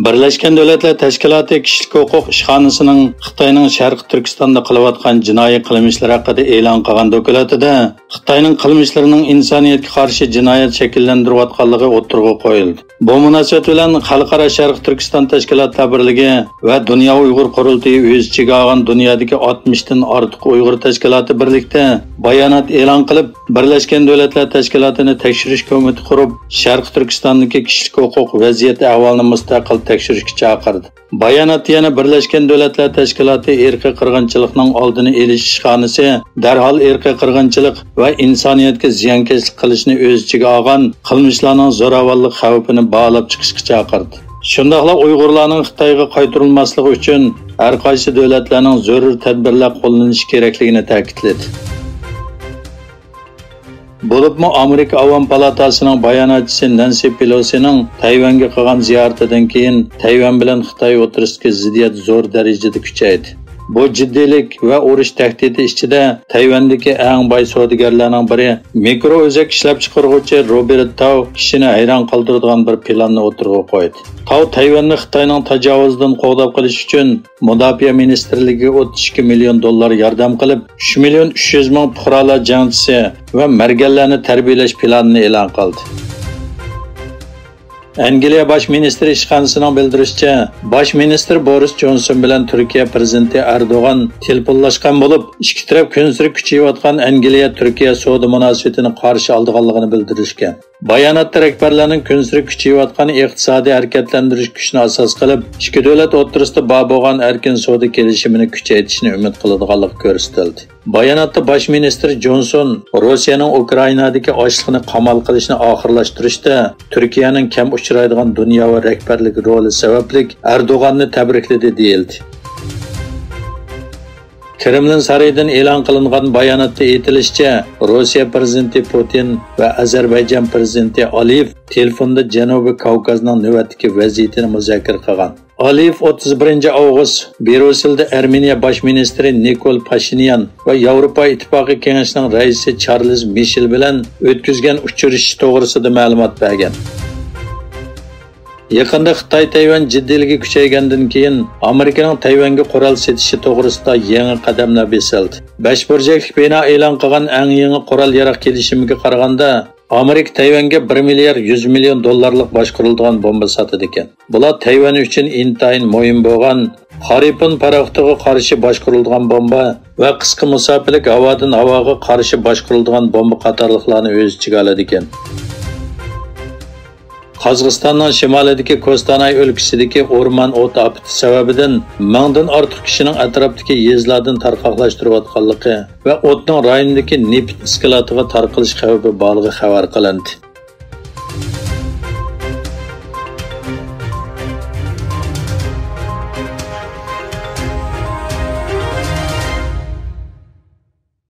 Birleşken Devletler Teşkilatı Kişilik Hukuk İşxanasının Xitayning Sharqi Turkistonda qilayotgan jinoiy qilmishlar haqida e'lon qilgan dokladida Xitayning qilmishlarining insoniyatga qarshi jinoyat shakllantirayotganligi o'tirg'i qo'yildi. Bu munosabat bilan Xalqaro Sharqi Turkiston Tashkilotlar birligi va Dunyo Uyg'ur qurultiyi o'z ichiga olgan dunyodagi 60 dan ortiq Uyg'ur tashkiloti birlikda bayonot e'lon qilib, Birleşken Devletler Teşkilatı'nı tekshirish komiteti qurib, Sharqi Turkistondagi kishilik huquq vaziyati ahvolini mustaqil tekshirishga chaqirdi. Bayonot yana Birleşken Devletler Teşkilatı irqiy qirg'inchilikning oldini olish ishxonasi darhol irqiy qirg'inchilik va insoniyatga ziyonkashlik qilishni o'z ichiga olgan qilmishlarning zo'ravonlik xavfini bog'lab chiqishga chaqirdi. Shundaqla Uyg'urlarning Xitoyga qaytarilmasligi uchun har qaysi davlatlarning zarur tadbirlar qo'llanishi kerakligini ta'kidladi. Bo'libmi Amerika Avam Palatasining bayonotchisi Nancy Pelosining Tayvanga qilgan ziyaratidan keyin Tayvan bilan Xitoy o'rtasidagi ziddiyat zo'r darajada kuchaydi. Bu jiddiylik va urush tahdidi ichida Tayvandagi eng boy savdogarlarning biri mikro o'zak ishlab chiqaruvchi Robert Tao kishini hayron qoldiradigan bir planni o'tirg'a qo'ydi. Tao Tayvanni Xitoyning tajovuzidan qo'g'dab qilish uchun Mudofaa ministrligiga 32 million dollar yordam qilib, 3 million 300 ming fuqarolar jangchisi va marganlarni tarbiyalash planini e'lon qildi. Angliya Bosh ministri ishxonasining bildirishicha, Bosh ministr Boris Johnson bilan Turkiya prezidenti Erdo'g'an telefonlashgan bo'lib, ikki taraf kun sari kuchayayotgan Angliya-Turkiya savdo munosabatini qarshi olganligini bildirishgan. Bayonotda rahbarlarning kun sari kuchayayotgan iqtisodiy harakatlantirish kuchini asos qilib, ikki davlat o'rtasida bo'lgan erkin savdo kelishimini kuchaytirishni umid qiladiganligi ko'rsatildi. Bayonotda Bosh ministr Johnson Rossiyaning Ukrainadagi ochlikni qamal qilishni oxirlashtirishda Turkiyaning kam uchraydigan dunyo va rahbarlik roli sababli Erdo'g'anni tabrikladi deyildi. Kremlin sarayidan e'lon qilingan bayonotda aytilishicha, Rossiya prezidenti Putin va Ozarbayjon prezidenti Aliyev telefonda Janubiy Kavkazning navbatdagi vaziyatini muzokara qilgan. Aliyev 31 avgust Bruselda Armeniya bosh ministri Nikol Pashinyan va Yevropa Ittifoqi kengashining raisi Charles Michel bilan o'tkazgan uchrashish to'g'risida ma'lumot bergan. Yaqinda Xitoy Tayvan jiddiyligi kuchaygandan keyin Amerikaning Tayvanga qurol setishi to'g'risida yangi qadamlar besildi. 5 burchakli bino e'lon qilgan eng yangi qurol-yarog' kelishimiga qaraganda Amerika Tayvanga 1 milliard 100 million dollarlik boshqarilgan bomba sotadi ekan. Bular Tayvan uchun intayin muhim bo'lgan Haripun paraxtiga qarshi boshqarilgan bomba va qisqa musofirlik havodan havoga qarshi boshqarilgan bomba qatorliqlarni o'z ichiga oladi ekan. Qozog'istonning shimolidagi Kostanay o'lkasidagi o'rmon o't ofati sababidan mingdan ortiq kishining atrofdagi yezlardan tarqoqlashtirayotganligi va o'tning rayondagi neft isklatiga tarqalish xavfi borligi xabar qilindi.